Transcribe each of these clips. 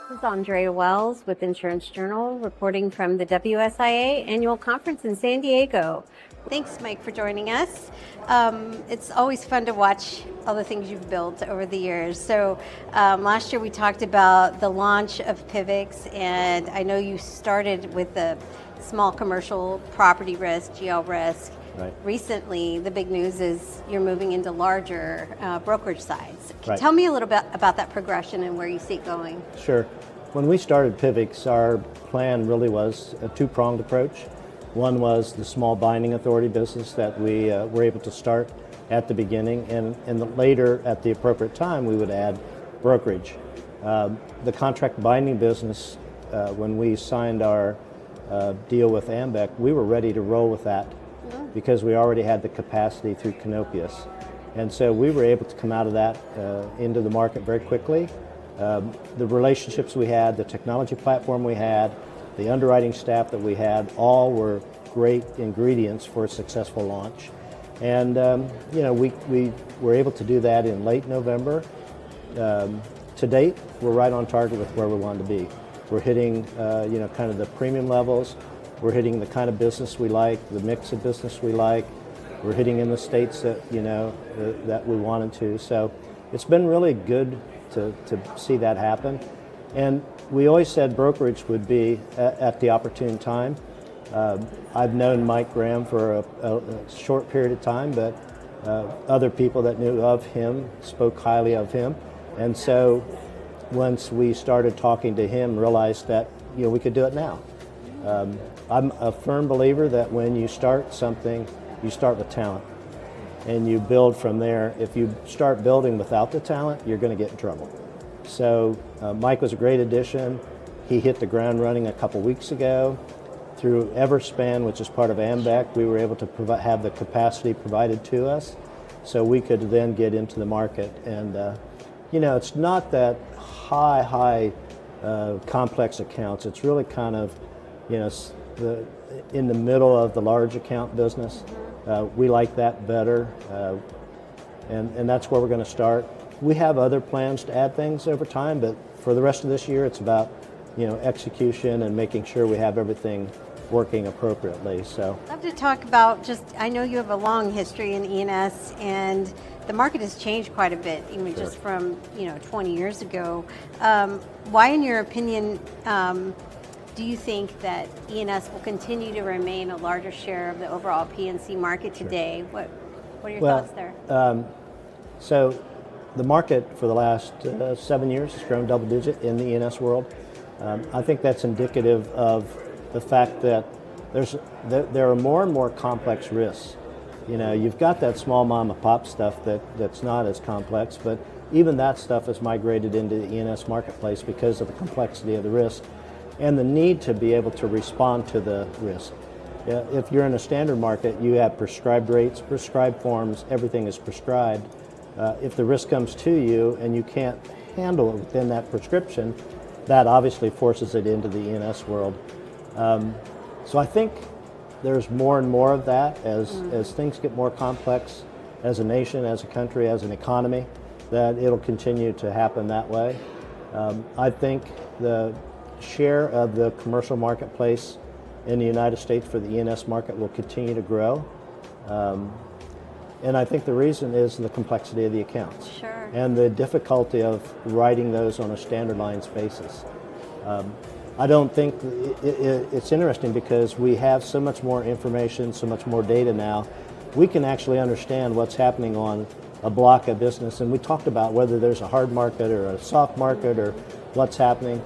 This is Andrea Wells with Insurance Journal, reporting from the WSIA Annual Conference in San Diego. Thanks, Mike, for joining us. It's always fun to watch all the things you've built over the years. So last year we talked about the launch of PIVIX, and I know you started with the small commercial property risk, GL risk. Right. Recently, the big news is you're moving into larger brokerage sides. Right. Tell me a little bit about that progression and where you see it going. Sure. When we started PIVIX, our plan really was a two-pronged approach. One was the small binding authority business that we were able to start at the beginning, and later, at the appropriate time, we would add brokerage. The contract binding business, when we signed our deal with AMBEC, we were ready to roll with that because we already had the capacity through Canopius. And so we were able to come out of that into the market very quickly. The relationships we had, the technology platform we had, the underwriting staff that we had, all were great ingredients for a successful launch. And we were able to do that in late November. To date, we're right on target with where we wanted to be. We're hitting kind of the premium levels. We're hitting the kind of business we like, the mix of business we like. We're hitting in the states that that we wanted to. So it's been really good to see that happen. And we always said brokerage would be at the opportune time. I've known Mike Graham for a short period of time, but other people that knew of him spoke highly of him. And so once we started talking to him, realized that we could do it now. I'm a firm believer that when you start something, you start with talent and you build from there. If you start building without the talent, you're going to get in trouble. So Mike was a great addition. He hit the ground running a couple weeks ago. Through Everspan, which is part of AMBEC, we were able to have the capacity provided to us so we could then get into the market. And it's not that high complex accounts. It's really kind of in the middle of the large account business. We like that better, and that's where we're going to start. We have other plans to add things over time, but for the rest of this year, it's about execution and making sure we have everything working appropriately. So I'd love to talk about I know you have a long history in E&S, and the market has changed quite a bit, even Sure. just from 20 years ago. Why, in your opinion, do you think that E&S will continue to remain a larger share of the overall P&C market today? What are your thoughts there? So the market for the last 7 years has grown double digit in the E&S world. I think that's indicative of the fact that there are more and more complex risks. You've got that small mom and pop stuff that's not as complex, but even that stuff has migrated into the E&S marketplace because of the complexity of the risk and the need to be able to respond to the risk. If you're in a standard market, you have prescribed rates, prescribed forms, everything is prescribed. If the risk comes to you and you can't handle it within that prescription, that obviously forces it into the E&S world. So I think there's more and more of that as things get more complex as a nation, as a country, as an economy, that it'll continue to happen that way. I think the share of the commercial marketplace in the United States for the E&S market will continue to grow. And I think the reason is the complexity of the accounts. Sure. And the difficulty of writing those on a standard lines basis. I don't think it's interesting because we have so much more information, so much more data now. We can actually understand what's happening on a block of business, and we talked about whether there's a hard market or a soft market or what's happening.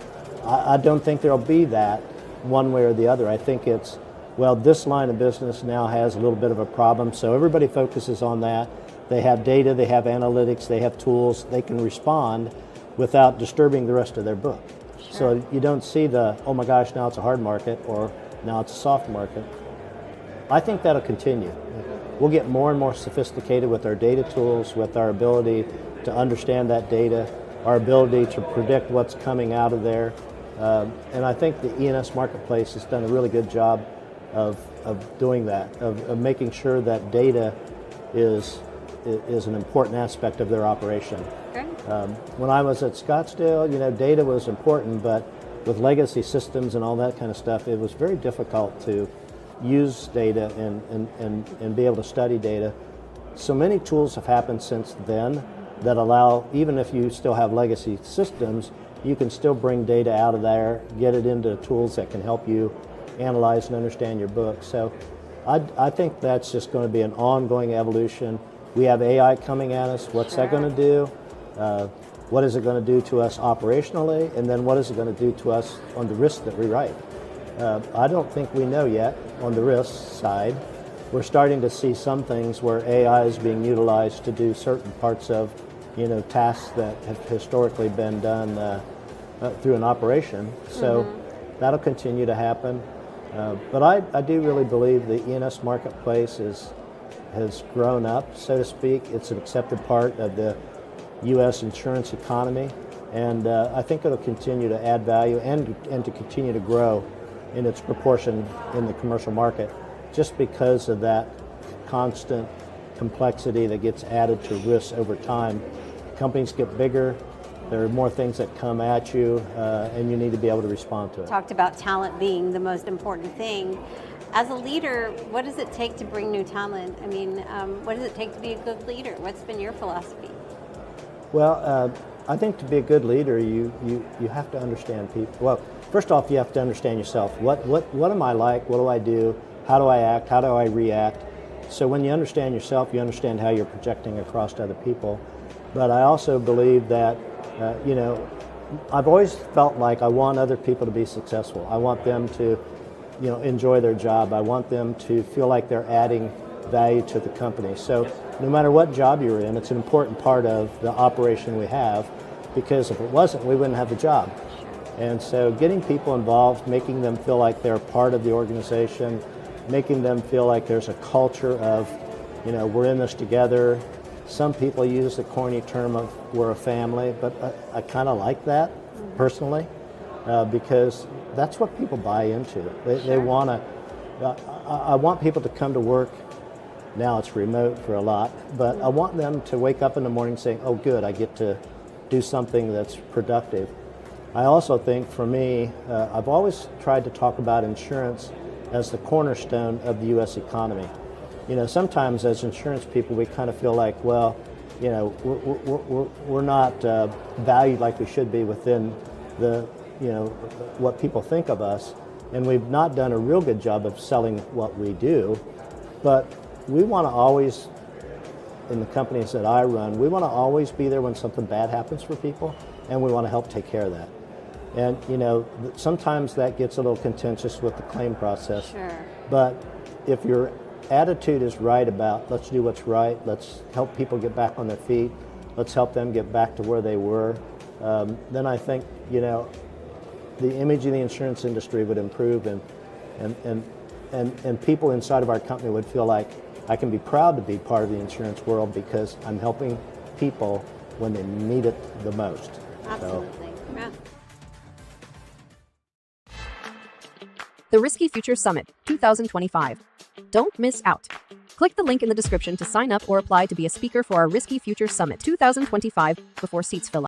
I don't think there'll be that one way or the other. I think it's, this line of business now has a little bit of a problem, so everybody focuses on that. They have data, they have analytics, they have tools, they can respond without disturbing the rest of their book. Sure. So you don't see oh my gosh, now it's a hard market, or now it's a soft market. I think that'll continue. We'll get more and more sophisticated with our data tools, with our ability to understand that data, our ability to predict what's coming out of there. And I think the E&S marketplace has done a really good job of doing that, of making sure that data is an important aspect of their operation. Good. When I was at Scottsdale, data was important, but with legacy systems and all that kind of stuff, it was very difficult to use data and be able to study data. So many tools have happened since then that allow, even if you still have legacy systems, you can still bring data out of there, get it into tools that can help you analyze and understand your book. So I think that's just going to be an ongoing evolution. We have AI coming at us. What's that going to do? What is it going to do to us operationally? And then what is it going to do to us on the risk that we write? I don't think we know yet on the risk side. We're starting to see some things where AI is being utilized to do certain parts of tasks that have historically been done through an operation. So that'll continue to happen. But I do really believe the E&S marketplace has grown up, so to speak. It's an accepted part of the U.S. insurance economy, and I think it'll continue to add value and to continue to grow in its proportion in the commercial market, just because of that constant complexity that gets added to risks over time. Companies get bigger, there are more things that come at you, and you need to be able to respond to it. Talked about talent being the most important thing. As a leader, what does it take to bring new talent? I mean, what does it take to be a good leader? What's been your philosophy? Well, I think to be a good leader, you have to understand people. Well, first off, you have to understand yourself. What am I like? What do I do? How do I act? How do I react? So when you understand yourself, you understand how you're projecting across to other people. But I also believe that, I've always felt like I want other people to be successful. I want them to, enjoy their job. I want them to feel like they're adding value to the company. So no matter what job you're in, it's an important part of the operation we have, because if it wasn't, we wouldn't have the job. And so getting people involved, making them feel like they're part of the organization, making them feel like there's a culture of, we're in this together. Some people use the corny term of we're a family, but I kind of like that personally, because that's what people buy into. They want to, I want people to come to work. Now it's remote for a lot, but I want them to wake up in the morning saying, oh good, I get to do something that's productive. I also think for me, I've always tried to talk about insurance as the cornerstone of the U.S. economy. Sometimes as insurance people, we kind of feel like, well, we're not valued like we should be within the, what people think of us, and we've not done a real good job of selling what we do. But we want to always, in the companies that I run, we want to always be there when something bad happens for people, and we want to help take care of that. And sometimes that gets a little contentious with the claim process. Sure. But if your attitude is right about let's do what's right, let's help people get back on their feet, let's help them get back to where they were, then I think the image of the insurance industry would improve, and people inside of our company would feel like I can be proud to be part of the insurance world because I'm helping people when they need it the most. Absolutely. Yeah. The Risky Future Summit 2025. Don't miss out. Click the link in the description to sign up or apply to be a speaker for our Risky Future Summit 2025 before seats fill up.